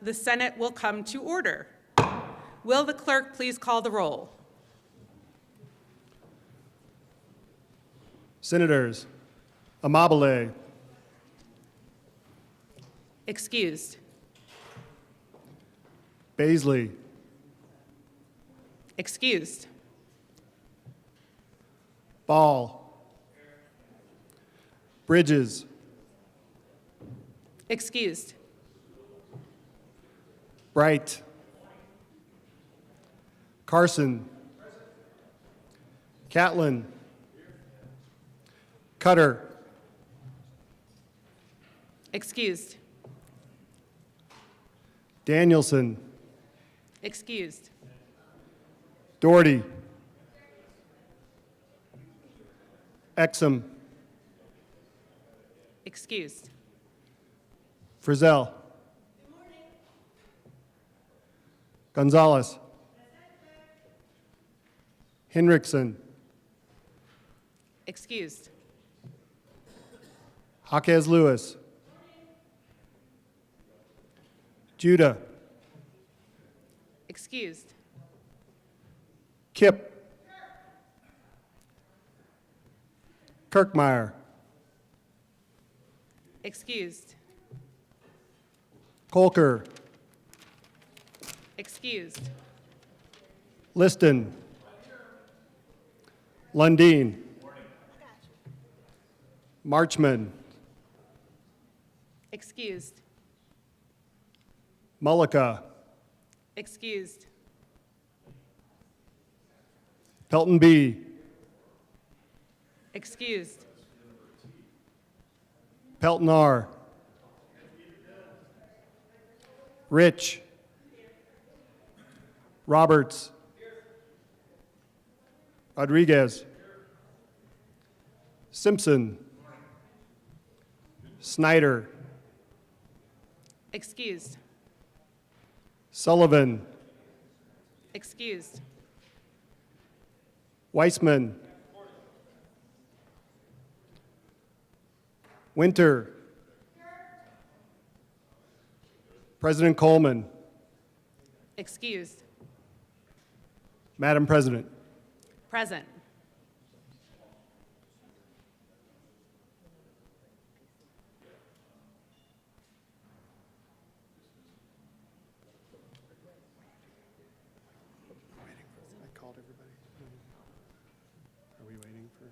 The Senate will come to order. Will the clerk please call the roll? Senators Amabile, Excused. Baisley, Excused. Ball, Bridges, Excused. Bright, Carson, Catlin, Cutter, Excused. Danielson, Excused. Doherty, Exum, Excused. Frizzell, Gonzalez, Henriksen, Excused. Jaquez Lewis, Judah, Excused. Kip, Kirkmeyer, Excused. Colker, Excused. Liston, Lundeen, Marchman, Excused. Mullica, Excused. Pelton B, Excused. Pelton R, Rich, Roberts, Rodriguez, Simpson, Snyder, Excused. Sullivan, Excused. Weissman, Winter, President Coleman, Excused. Madam President. Present. I called everybody. Are we waiting for?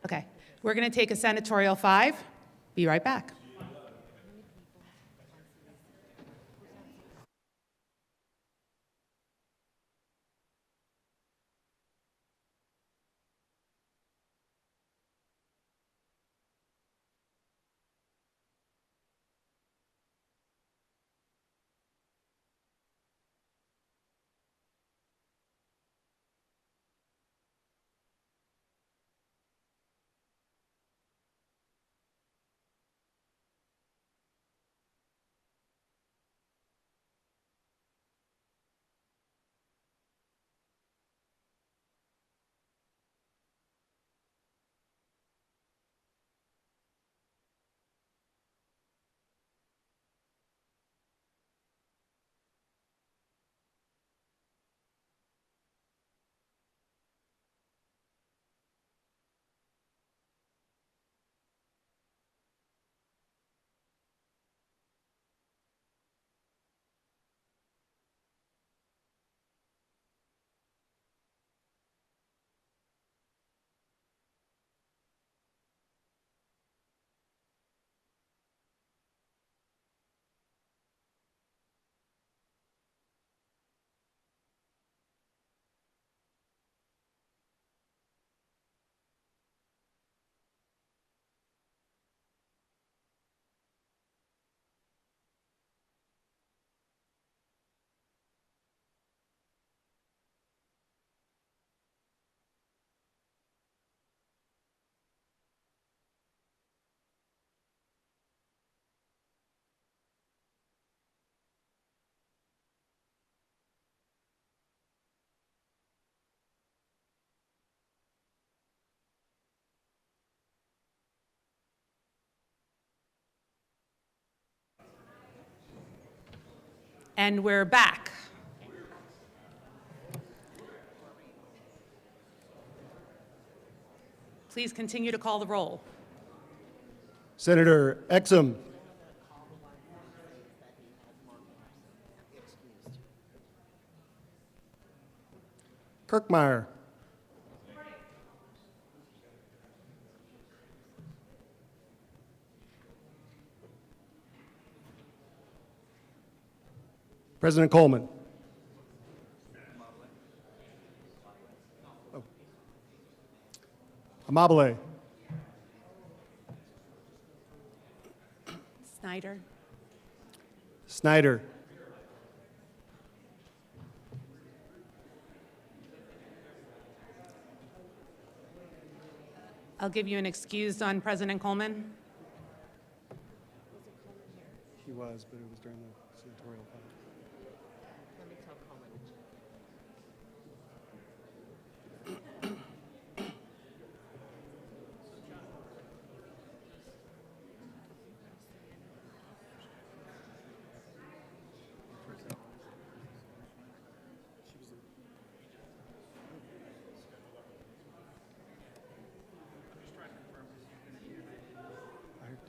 Okay. We're going to take a senatorial 5. Be right back. And we're back. Please continue to call the roll. Senator Exum. Kirkmeyer. President Coleman. Oh. Amabile. Snyder. Snyder. I'll give you an excused on President Coleman. He was, but it was during the senatorial time.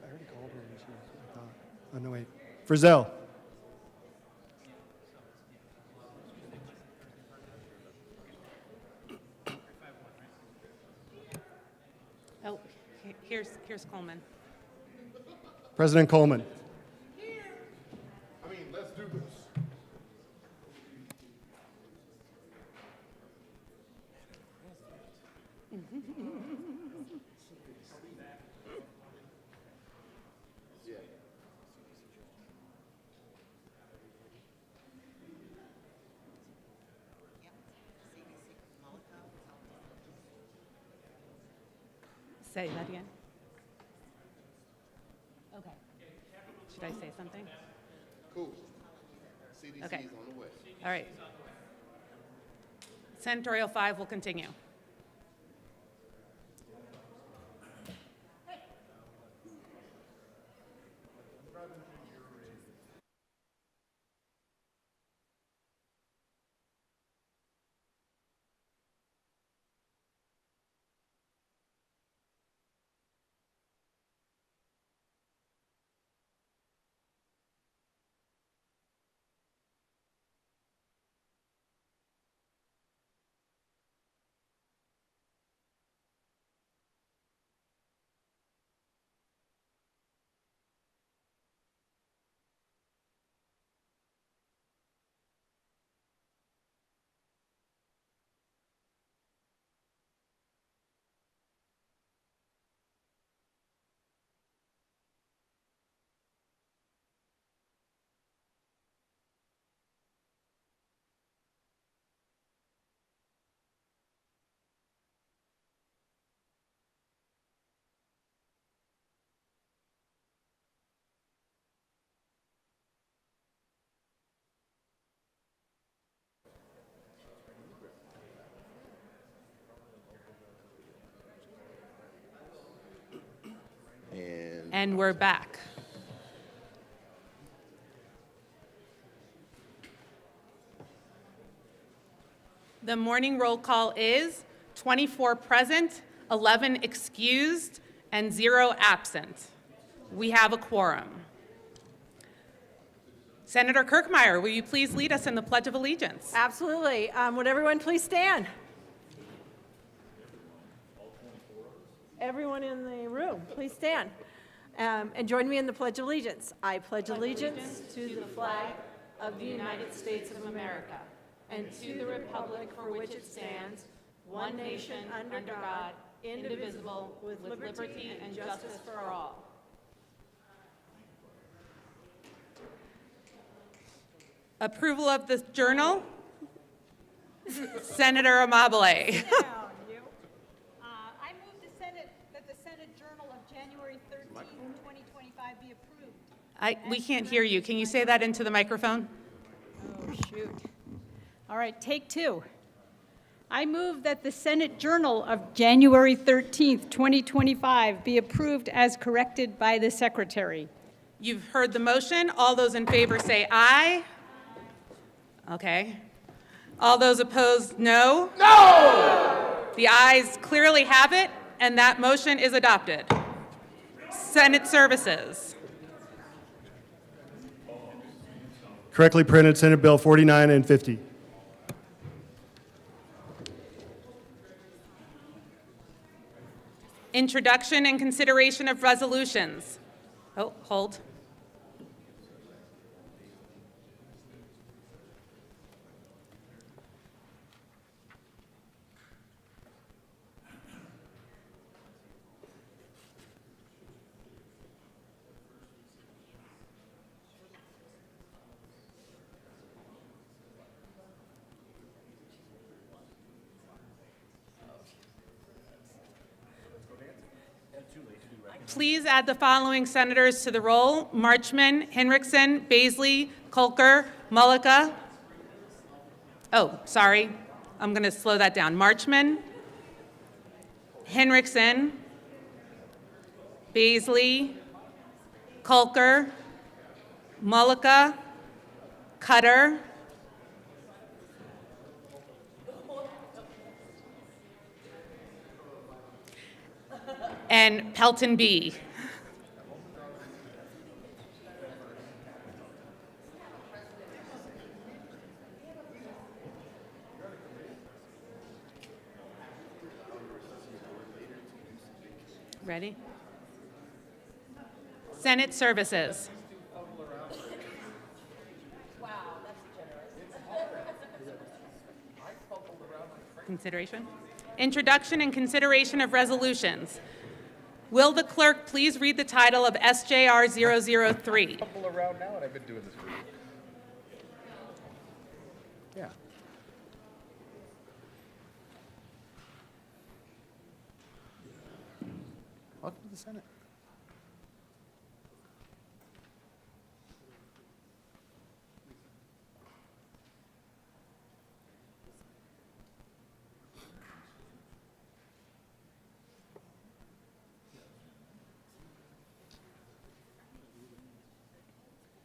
I already called her and she was, I thought. Oh, no, wait. Frizzell. Oh, here's Coleman. President Coleman. Let's do this. Say that again. Okay. Should I say something? Cool. CDC Okay. is on the way. All right. Senatorial 5 will continue. And we're back. The morning roll call is 24 present, 11 excused, and 0 absent. We have a quorum. Senator Kirkmeyer, will you please lead us in the Pledge of Allegiance? Absolutely. Would everyone please stand? Everyone in the room, please stand. And join me in the Pledge of Allegiance. I pledge allegiance to the flag of the United States of America and to the republic for which it stands, one nation under God, indivisible, with liberty and justice for all. Approval of the journal? Senator Amabile. I move that the Senate Journal of January 13, 2025 be approved. We can't hear you. Can you say that into the microphone? Oh, shoot. All right, take 2. I move that the Senate Journal of January 13, 2025 be approved as corrected by the Secretary. You've heard the motion. All those in favor say aye. Okay. All those opposed, no? No! The ayes clearly have it, and that motion is adopted. Senate Services. Correctly printed Senate Bill 49 and 50. Introduction and consideration of resolutions. Oh, hold. Please add the following senators to the roll: Marchman, Henriksen, Baisley, Kolker, Mullica. Oh, sorry. I'm going to slow that down. Marchman, Henriksen, Baisley, Kolker, Mullica, Cutter, and Pelton B. Ready? Senate Services. Consideration. Introduction and consideration of resolutions. Will the clerk please read the title of SJR 003? Couple around now, and I've been doing this for you. Yeah. Welcome to the Senate.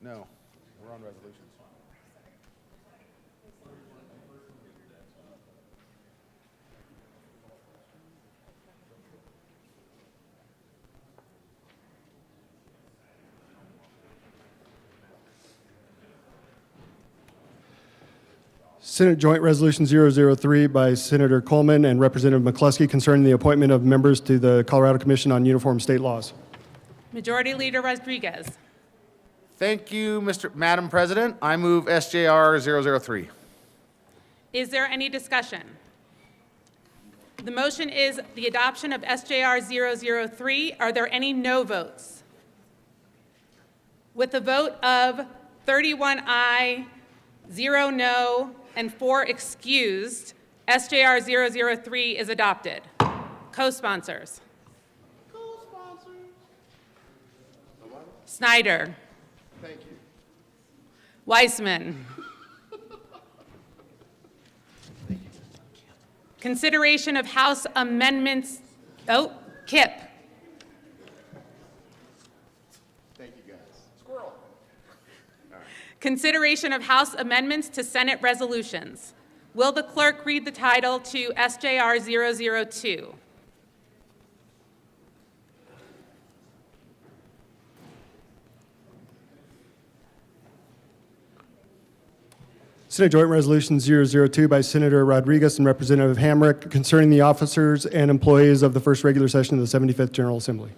No, we're on resolutions. Senate Joint Resolution 003 by Senator Coleman and Representative McCluskey concerning the appointment of members to the Colorado Commission on Uniform State Laws. Majority Leader Rodriguez. Thank you, Madam President. I move SJR 003. Is there any discussion? The motion is the adoption of SJR 003. Are there any no votes? With a vote of 31 aye, 0 no, and 4 excused, SJR 003 is adopted. Co-sponsors. Snyder. Thank you. Weissman. Consideration of House amendments. Oh, Kip. Thank you, guys. Squirrel. Consideration of House amendments to Senate resolutions. Will the clerk read the title to SJR 002? Senate Joint Resolution 002 by Senator Rodriguez and Representative Hamrick concerning the officers and employees of the first regular session of the 75th General Assembly.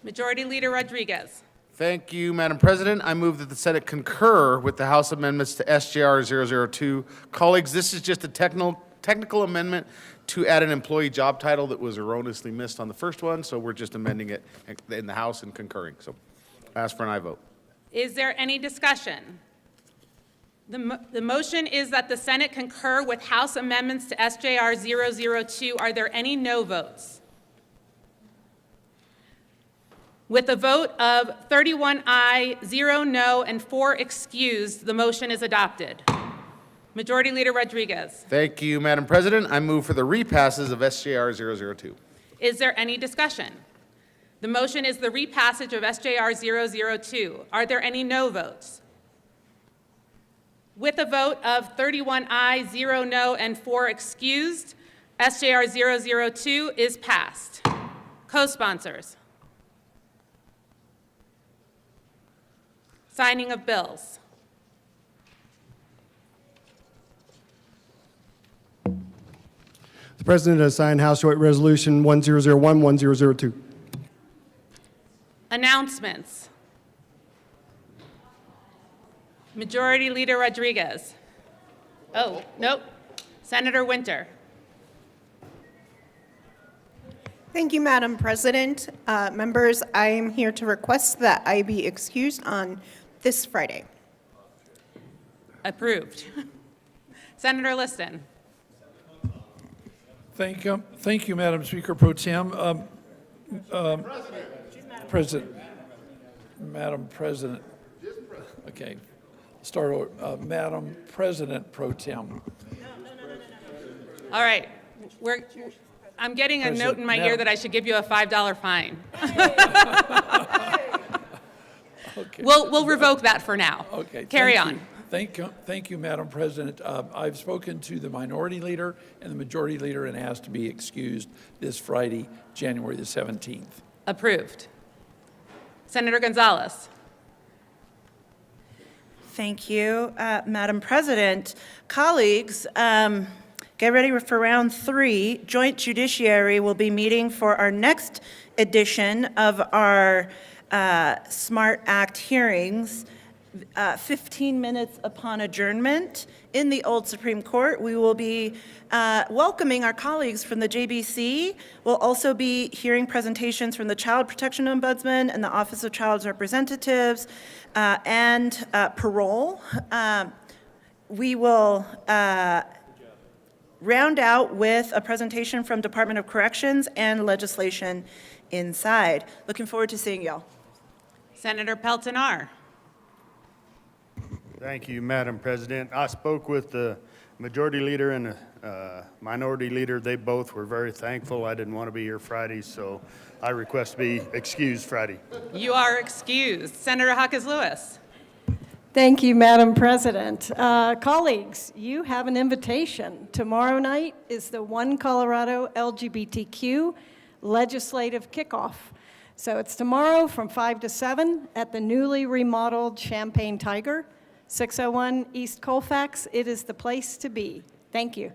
Majority Leader Rodriguez. Thank you, Madam President. I move that the Senate concur with the House amendments to SJR 002. Colleagues, this is just a technical amendment to add an employee job title that was erroneously missed on the first one, so we're just amending it in the House and concurring. So I ask for an aye vote. Is there any discussion? The motion is that the Senate concur with House amendments to SJR 002. Are there any no votes? With a vote of 31 aye, 0 no, and 4 excused, the motion is adopted. Majority Leader Rodriguez. Thank you, Madam President. I move for the repasses of SJR 002. Is there any discussion? The motion is the repassage of SJR 002. Are there any no votes? With a vote of 31 ayes, 0 no, and 4 excused, SJR 002 is passed. Co-sponsors. Signing of bills. The President has signed House Joint Resolution 1001, 1002. Announcements. Majority Leader Rodriguez. Oh, nope. Senator Winter. Thank you, Madam President. Members, I am here to request that I be excused on this Friday. Approved. Senator Liston. Thank you, Madam Speaker Pro Tem. President. Madam President. Okay, start over. Madam President Pro Tem. All right. I'm getting a note in my ear that I should give you a $5 fine. Okay. We'll revoke that for now. Okay. Carry thank on. you. Thank you, Madam President. I've spoken to the Minority Leader and the Majority Leader and asked to be excused this Friday, January the 17th. Approved. Senator Gonzalez. Thank you, Madam President. Colleagues, get ready for round 3. Joint Judiciary will be meeting for our next edition of our SMART Act hearings. 15 minutes upon adjournment in the old Supreme Court. We will be welcoming our colleagues from the JBC. We'll also be hearing presentations from the Child Protection Ombudsman and the Office of Child's Representatives and parole. We will round out with a presentation from Department of Corrections and legislation inside. Looking forward to seeing y'all. Senator Pelton R. Thank you, Madam President. I spoke with the Majority Leader and the Minority Leader. They both were very thankful. I didn't want to be here Friday, so I request to be excused Friday. You are excused. Senator Hawkins Lewis. Thank you, Madam President. Colleagues, you have an invitation. Tomorrow night is the One Colorado LGBTQ legislative kickoff. So it's tomorrow from 5 to 7 at the newly remodeled Champagne Tiger, 601 East Colfax. It is the place to be. Thank you.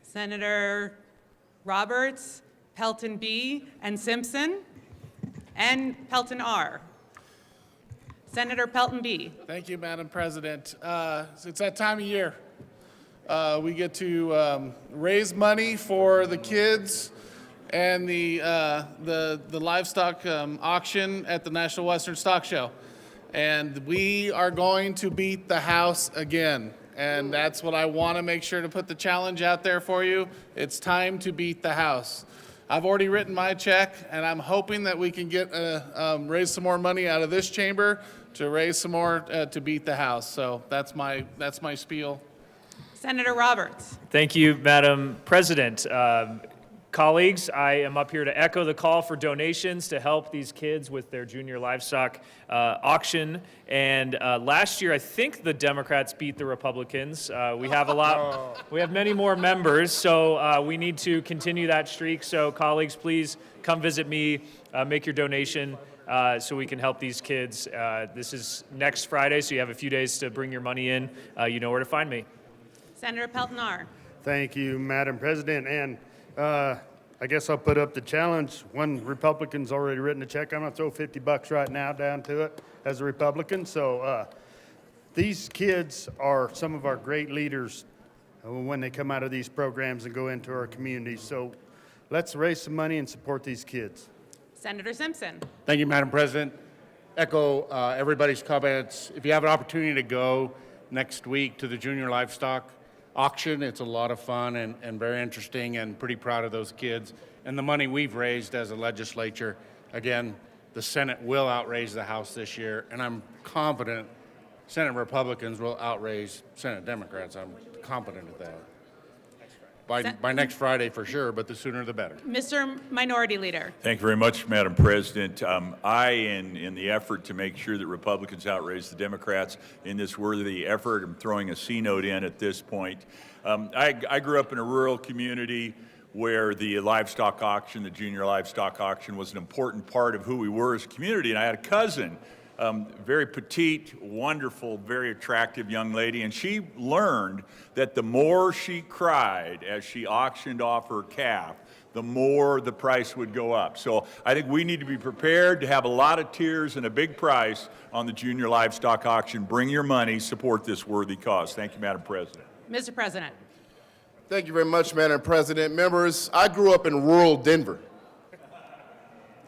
Senator Roberts, Pelton B, and Simpson, and Pelton R. Senator Pelton B. Thank you, Madam President. It's that time of year. We get to raise money for the kids and the livestock auction at the National Western Stock Show. And we are going to beat the House again. And that's what I want to make sure to put the challenge out there for you. It's time to beat the House. I've already written my check, and I'm hoping that we can get raise some more money out of this chamber to raise some more to beat the House. So that's my spiel. Senator Roberts. Thank you, Madam President. Colleagues, I am up here to echo the call for donations to help these kids with their junior livestock auction. And last year, I think the Democrats beat the Republicans. We have many more members, so we need to continue that streak. So colleagues, please come visit me, make your donation so we can help these kids. This is next Friday, so you have a few days to bring your money in. You know where to find me. Senator Pelton R. Thank you, Madam President. And I guess I'll put up the challenge. One Republican's already written a check. I'm going to throw $50 right now down to it as a Republican. So these kids are some of our great leaders when they come out of these programs and go into our communities. So let's raise some money and support these kids. Senator Simpson. Thank you, Madam President. Echo everybody's comments. If you have an opportunity to go next week to the junior livestock auction, it's a lot of fun and very interesting, and pretty proud of those kids and the money we've raised as a legislature. Again, the Senate will outraise the House this year, and I'm confident Senate Republicans will outraise Senate Democrats. I'm confident of that. by next Friday for sure, but the sooner the better. Mr. Minority Leader. Thank you very much, Madam President. In the effort to make sure that Republicans outraise the Democrats in this worthy effort, I'm throwing a C note in at this point. I grew up in a rural community where the livestock auction, the junior livestock auction, was an important part of who we were as a community. And I had a cousin, very petite, wonderful, very attractive young lady, and she learned that the more she cried as she auctioned off her calf, the more the price would go up. So I think we need to be prepared to have a lot of tears and a big price on the junior livestock auction. Bring your money, support this worthy cause. Thank you, Madam President. Mr. President. Thank you very much, Madam President. Members, I grew up in rural Denver.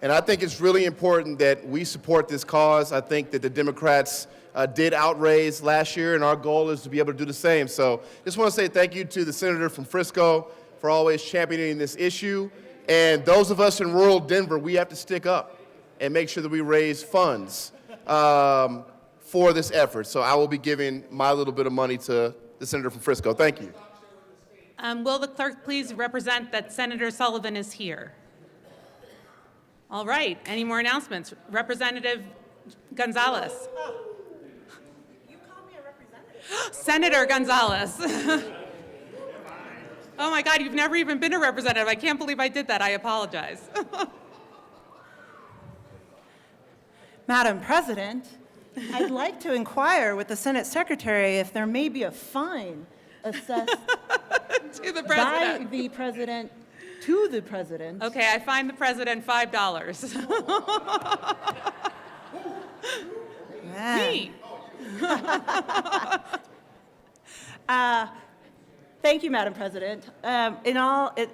And I think it's really important that we support this cause. I think that the Democrats did outraise last year, and our goal is to be able to do the same. So just want to say thank you to the senator from Frisco for always championing this issue. And those of us in rural Denver, we have to stick up and make sure that we raise funds for this effort. So I will be giving my little bit of money to the senator from Frisco. Thank you. Will the clerk please represent that Senator Sullivan is here? All right, any more announcements? Representative Gonzalez. You called me a representative. Senator Gonzalez. Oh my God, you've never even been a representative. I can't believe I did that. I apologize. Madam President, I'd like to inquire with the Senate Secretary if there may be a fine assessed To the by president. the President to the President. Okay, I fined the president $5. Me. Thank you, Madam President.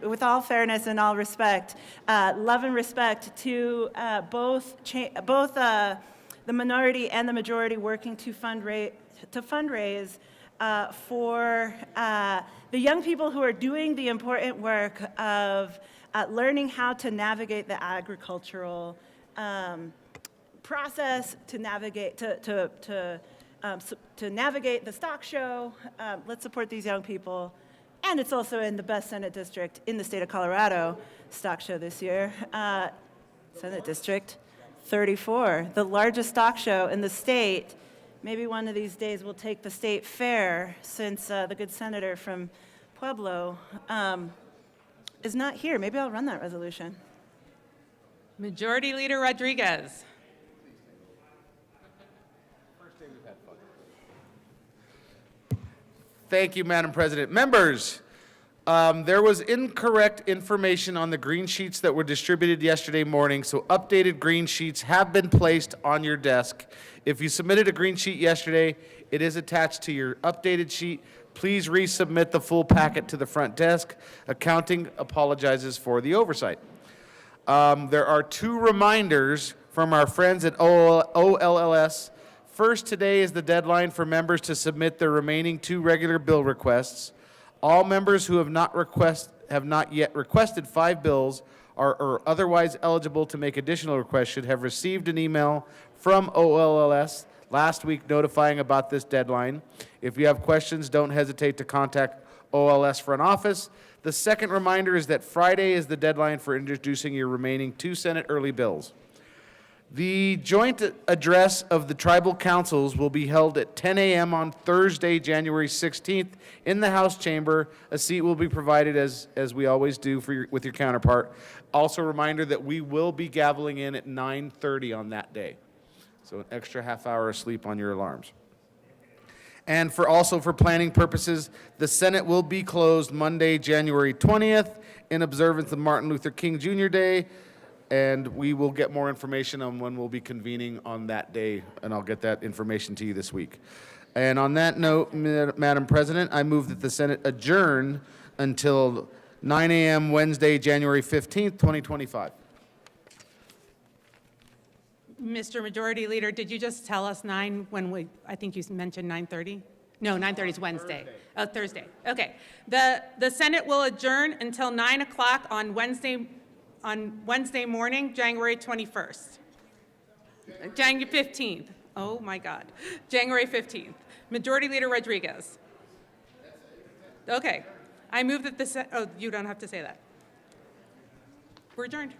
With all fairness and all respect, love and respect to both the minority and the majority working to fundraise for the young people who are doing the important work of learning how to navigate the agricultural process, to navigate to navigate the stock show. Let's support these young people. And it's also in the best Senate district in the state of Colorado, stock show this year. Senate District 34, the largest stock show in the state. Maybe one of these days we'll take the state fair, since the good senator from Pueblo is not here. Maybe I'll run that resolution. Majority Leader Rodriguez. Thank you, Madam President. Members, there was incorrect information on the green sheets that were distributed yesterday morning, so updated green sheets have been placed on your desk. If you submitted a green sheet yesterday, it is attached to your updated sheet. Please resubmit the full packet to the front desk. Accounting apologizes for the oversight. There are 2 reminders from our friends at OLLS. First, today is the deadline for members to submit their remaining 2 regular bill requests. All members who have not yet requested 5 bills or otherwise eligible to make additional requests should have received an email from OLLS last week notifying about this deadline. If you have questions, don't hesitate to contact OLS front office. The second reminder is that Friday is the deadline for introducing your remaining 2 Senate early bills. The joint address of the tribal councils will be held at 10 a.m. on Thursday, January 16th in the House chamber. A seat will be provided as we always do with your counterpart. Also a reminder that we will be gaveling in at 9:30 on that day. So an extra half hour of sleep on your alarms. And also for planning purposes, the Senate will be closed Monday, January 20th in observance of Martin Luther King Jr. Day. And we will get more information on when we'll be convening on that day, and I'll get that information to you this week. And on that note, Madam President, I move that the Senate adjourn until 9 a.m. Wednesday, January 15th, 2025. Mr. Majority Leader, did you just tell us 9 when I think you mentioned 9:30? No, 9:30 is Wednesday. Thursday. Oh, Thursday. Okay. The Senate will adjourn until 9 o'clock on Wednesday morning, January 21st. January 15th. Oh my God. January 15th. Majority Leader Rodriguez. Okay. I move that the, oh, you don't have to say that. We're adjourned.